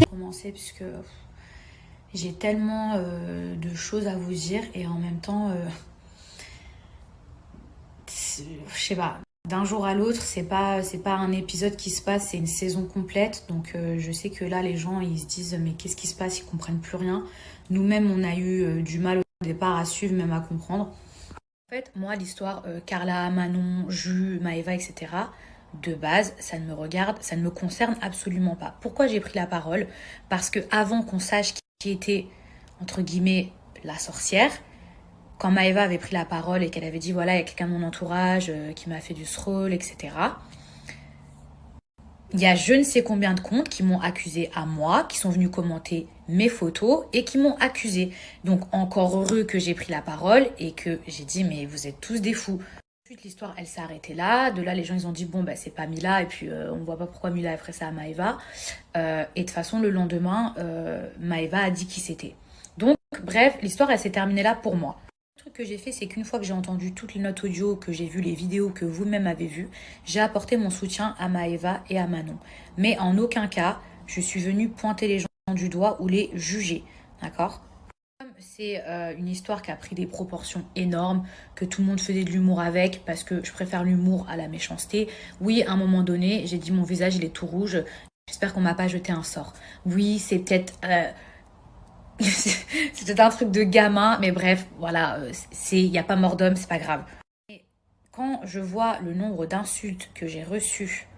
Commencer puisque j'ai tellement de choses à vous dire et en même temps, je sais pas, d'un jour à l'autre, c'est pas un épisode qui se passe, c'est une saison complète. Donc je sais que là, les gens, ils se disent, mais qu'est-ce qui se passe? Ils comprennent plus rien. Nous-mêmes, on a eu du mal au départ à suivre, même à comprendre. En fait, moi, l'histoire Carla, Manon, Jus, Maëva, etc., de base, ça ne me regarde, ça ne me concerne absolument pas. Pourquoi j'ai pris la parole? Parce que avant qu'on sache qui était, entre guillemets, la sorcière, quand Maëva avait pris la parole et qu'elle avait dit, voilà, il y a quelqu'un de mon entourage qui m'a fait du scroll, etc., il y a je ne sais combien de comptes qui m'ont accusé à moi, qui sont venus commenter mes photos et qui m'ont accusé. Donc encore heureux que j'ai pris la parole et que j'ai dit mais vous êtes tous des fous. Ensuite l'histoire elle s'est arrêtée là. De là les gens ils ont dit bon bah c'est pas Mila et puis on voit pas pourquoi Mila a fait ça à Maëva. Et de toute façon le lendemain Maëva a dit qui c'était. Donc bref l'histoire elle s'est terminée là pour moi. Le truc que j'ai fait, c'est qu'une fois que j'ai entendu toutes les notes audio, que j'ai vu les vidéos que vous-même avez vues, j'ai apporté mon soutien à Maëva et à Manon. Mais en aucun cas, je suis venue pointer les gens du doigt ou les juger. D'accord? C'est une histoire qui a pris des proportions énormes, que tout le monde faisait de l'humour avec, parce que je préfère l'humour à la méchanceté. Oui, à un moment donné, j'ai dit mon visage, il est tout rouge. J'espère qu'on m'a pas jeté un sort. Oui, c'est peut-être... c'est peut-être un truc de gamin, mais bref, voilà, il n'y a pas mort d'homme, c'est pas grave. Et quand je vois le nombre d'insultes que j'ai reçues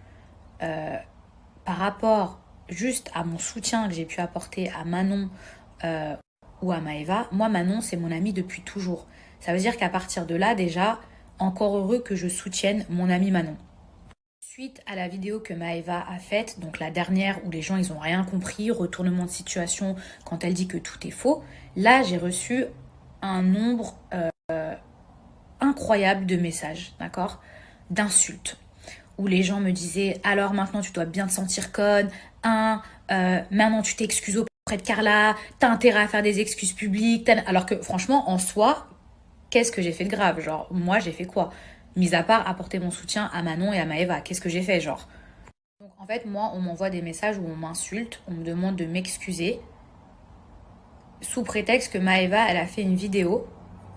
par rapport juste à mon soutien que j'ai pu apporter à Manon ou à Maëva, moi Manon c'est mon amie depuis toujours. Ça veut dire qu'à partir de là déjà, encore heureux que je soutienne mon amie Manon. Suite à la vidéo que Maëva a faite, donc la dernière où les gens ils ont rien compris, retournement de situation quand elle dit que tout est faux, là j'ai reçu un nombre incroyable de messages, d'accord, d'insultes, où les gens me disaient alors maintenant tu dois bien te sentir conne, maintenant tu t'excuses auprès de Carla, t'as intérêt à faire des excuses publiques, alors que franchement en soi, qu'est-ce que j'ai fait de grave? Genre moi j'ai fait quoi? Mis à part apporter mon soutien à Manon et à Maëva. Qu'est-ce que j'ai fait, genre? Donc en fait, moi, on m'envoie des messages où on m'insulte, on me demande de m'excuser, sous prétexte que Maëva, elle a fait une vidéo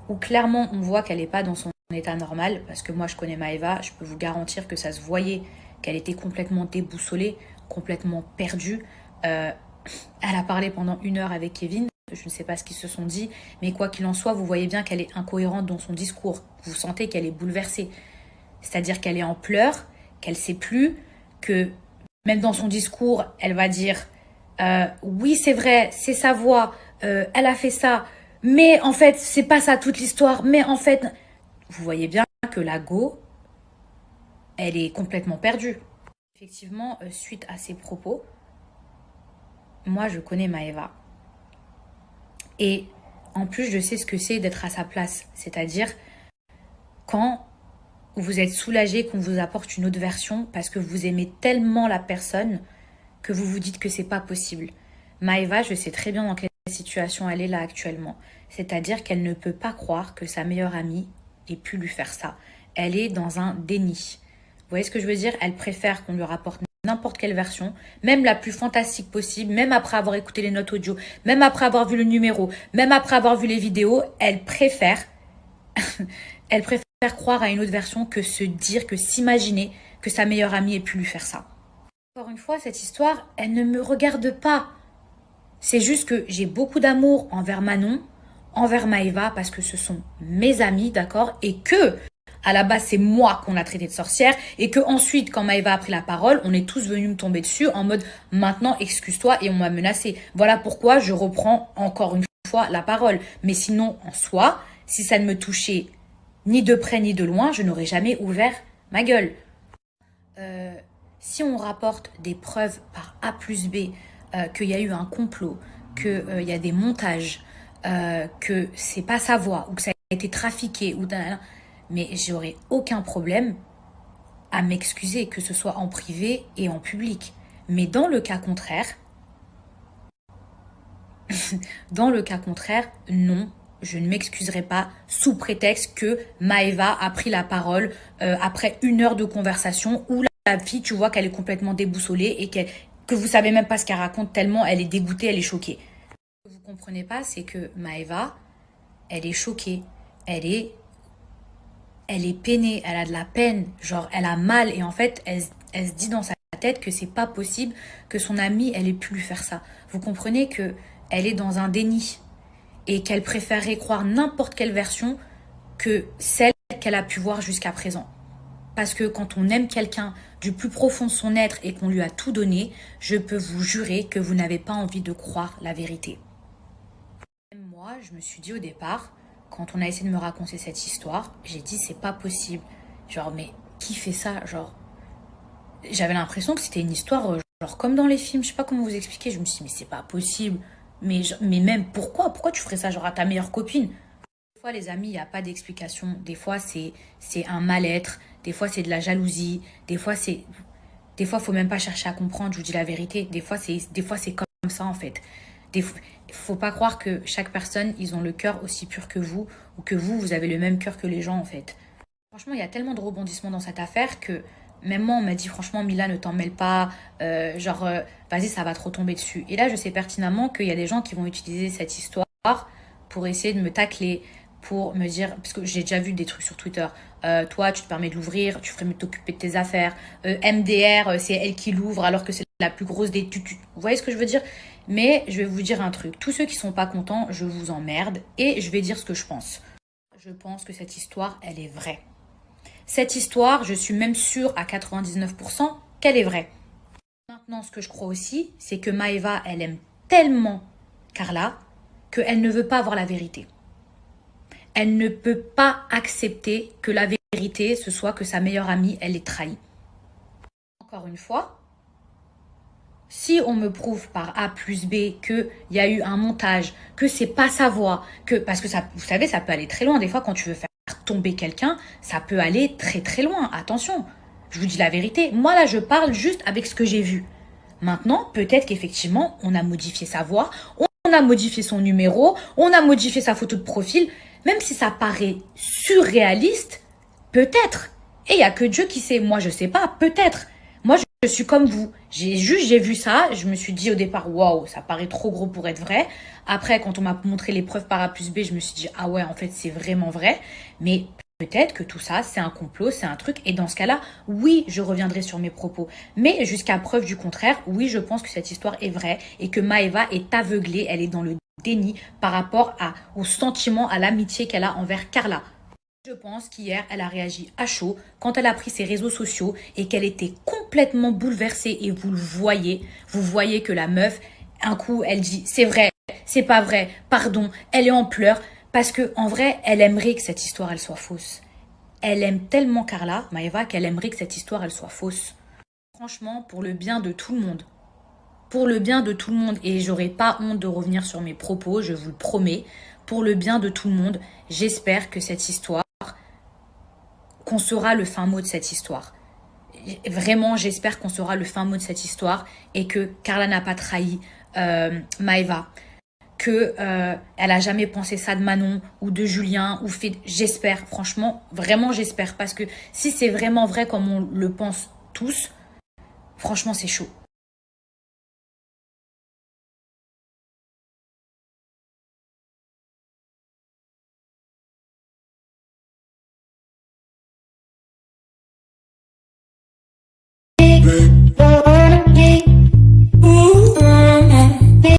où clairement on voit qu'elle n'est pas dans son état normal, parce que moi je connais Maëva, je peux vous garantir que ça se voyait qu'elle était complètement déboussolée, complètement perdue. Elle a parlé pendant 1 heure avec Kevin. Je ne sais pas ce qu'ils se sont dit, mais quoi qu'il en soit, vous voyez bien qu'elle est incohérente dans son discours. Vous sentez qu'elle est bouleversée. C'est-à-dire qu'elle est en pleurs, qu'elle ne sait plus, que même dans son discours, elle va dire oui, c'est vrai, c'est sa voix, elle a fait ça, mais en fait, c'est pas ça toute l'histoire, mais en fait, vous voyez bien que la go, elle est complètement perdue. Effectivement, suite à ces propos, moi, je connais Maëva. Et en plus, je sais ce que c'est d'être à sa place. C'est-à-dire quand vous êtes soulagé qu'on vous apporte une autre version parce que vous aimez tellement la personne que vous vous dites que c'est pas possible. Maëva, je sais très bien dans quelle situation elle est là actuellement. C'est-à-dire qu'elle ne peut pas croire que sa meilleure amie ait pu lui faire ça. Elle est dans un déni. Vous voyez ce que je veux dire? Elle préfère qu'on lui rapporte n'importe quelle version, même la plus fantastique possible, même après avoir écouté les notes audio, même après avoir vu le numéro, même après avoir vu les vidéos, elle préfère elle préfère croire à une autre version que se dire, que s'imaginer que sa meilleure amie ait pu lui faire ça. Encore une fois, cette histoire, elle ne me regarde pas. C'est juste que j'ai beaucoup d'amour envers Manon, envers Maëva, parce que ce sont mes amis, d'accord? Et que à la base, c'est moi qu'on a traité de sorcière et que ensuite, quand Maëva a pris la parole, on est tous venus me tomber dessus en mode maintenant, excuse-toi et on m'a menacé. Voilà pourquoi je reprends encore une fois la parole. Mais sinon, en soi, si ça ne me touchait ni de près ni de loin, je n'aurais jamais ouvert ma gueule. Si on rapporte des preuves par A plus B qu'il y a eu un complot, qu'il y a des montages, que c'est pas sa voix ou que ça a été trafiqué ou mais j'aurais aucun problème à m'excuser, que ce soit en privé et en public. Mais dans le cas contraire, non, je ne m'excuserai pas sous prétexte que Maëva a pris la parole après 1 heure de conversation où la fille, tu vois qu'elle est complètement déboussolée et que vous savez même pas ce qu'elle raconte tellement elle est dégoûtée, elle est choquée. Ce que vous comprenez pas, c'est que Maëva, elle est choquée, elle est, elle est peinée, elle a de la peine, genre elle a mal et en fait elle se dit dans sa tête que c'est pas possible que son amie elle ait pu lui faire ça. Vous comprenez que elle est dans un déni et qu'elle préférerait croire n'importe quelle version que celle qu'elle a pu voir jusqu'à présent. Parce que quand on aime quelqu'un du plus profond de son être et qu'on lui a tout donné, je peux vous jurer que vous n'avez pas envie de croire la vérité. Même moi, je me suis dit au départ, quand on a essayé de me raconter cette histoire, j'ai dit c'est pas possible. Genre, mais qui fait ça? Genre, j'avais l'impression que c'était une histoire, genre comme dans les films, je sais pas comment vous expliquer. Je me suis dit, mais c'est pas possible. Mais même pourquoi? Pourquoi tu ferais ça genre à ta meilleure copine? Des fois, les amis, il n'y a pas d'explication. Des fois, c'est un mal-être. Des fois, c'est de la jalousie. Des fois, faut même pas chercher à comprendre. Je vous dis la vérité. Des fois, c'est comme ça en fait. Des, faut pas croire que chaque personne, ils ont le cœur aussi pur que vous ou que vous avez le même cœur que les gens en fait. Franchement, il y a tellement de rebondissements dans cette affaire que même moi, on m'a dit franchement, Mila, ne t'en mêle pas. Vas-y, ça va trop tomber dessus. Et là, je sais pertinemment qu'il y a des gens qui vont utiliser cette histoire pour essayer de me tacler, pour me dire, parce que j'ai déjà vu des trucs sur Twitter, toi, tu te permets de l'ouvrir, tu ferais mieux de t'occuper de tes affaires. MDR, c'est elle qui l'ouvre alors que c'est la plus grosse des Vous voyez ce que je veux dire? Mais je vais vous dire un truc. Tous ceux qui sont pas contents, je vous emmerde et je vais dire ce que je pense. Je pense que cette histoire, elle est vraie. Cette histoire, je suis même sûre à 99% qu'elle est vraie. Maintenant, ce que je crois aussi, c'est que Maëva, elle aime tellement Carla qu'elle ne veut pas avoir la vérité. Elle ne peut pas accepter que la vérité, ce soit que sa meilleure amie, elle est trahie. Encore une fois, si on me prouve par A plus B qu'il y a eu un montage, que c'est pas sa voix, parce que ça, vous savez, ça peut aller très loin. Des fois, quand tu veux faire tomber quelqu'un, ça peut aller très très loin. Attention, je vous dis la vérité. Moi là, je parle juste avec ce que j'ai vu. Maintenant, peut-être qu'effectivement, on a modifié sa voix, on a modifié son numéro, on a modifié sa photo de profil. Même si ça paraît surréaliste, peut-être. Et il n'y a que Dieu qui sait. Moi, je sais pas, peut-être. Moi, je suis comme vous. J'ai vu ça. Je me suis dit au départ, waouh, ça paraît trop gros pour être vrai. Après, quand on m'a montré les preuves par A plus B, je me suis dit, ah ouais, en fait, c'est vraiment vrai. Mais peut-être que tout ça, c'est un complot, c'est un truc. Et dans ce cas-là, oui, je reviendrai sur mes propos. Mais jusqu'à preuve du contraire, oui, je pense que cette histoire est vraie et que Maëva est aveuglée. Elle est dans le déni par rapport au sentiment, à l'amitié qu'elle a envers Carla. Je pense qu'hier, elle a réagi à chaud quand elle a pris ses réseaux sociaux et qu'elle était complètement bouleversée. Et vous voyez que la meuf, un coup, elle dit c'est vrai, c'est pas vrai, pardon, elle est en pleurs parce que en vrai, elle aimerait que cette histoire elle soit fausse. Elle aime tellement Carla, Maëva, qu'elle aimerait que cette histoire elle soit fausse. Franchement, pour le bien de tout le monde. Pour le bien de tout le monde, et j'aurai pas honte de revenir sur mes propos, je vous le promets, pour le bien de tout le monde, j'espère que cette histoire, qu'on saura le fin mot de cette histoire. Vraiment, j'espère qu'on saura le fin mot de cette histoire et que Carla n'a pas trahi Maëva, que elle a jamais pensé ça de Manon ou de Julien ou fait. J'espère, franchement, vraiment j'espère parce que si c'est vraiment vrai comme on le pense tous, franchement c'est chaud.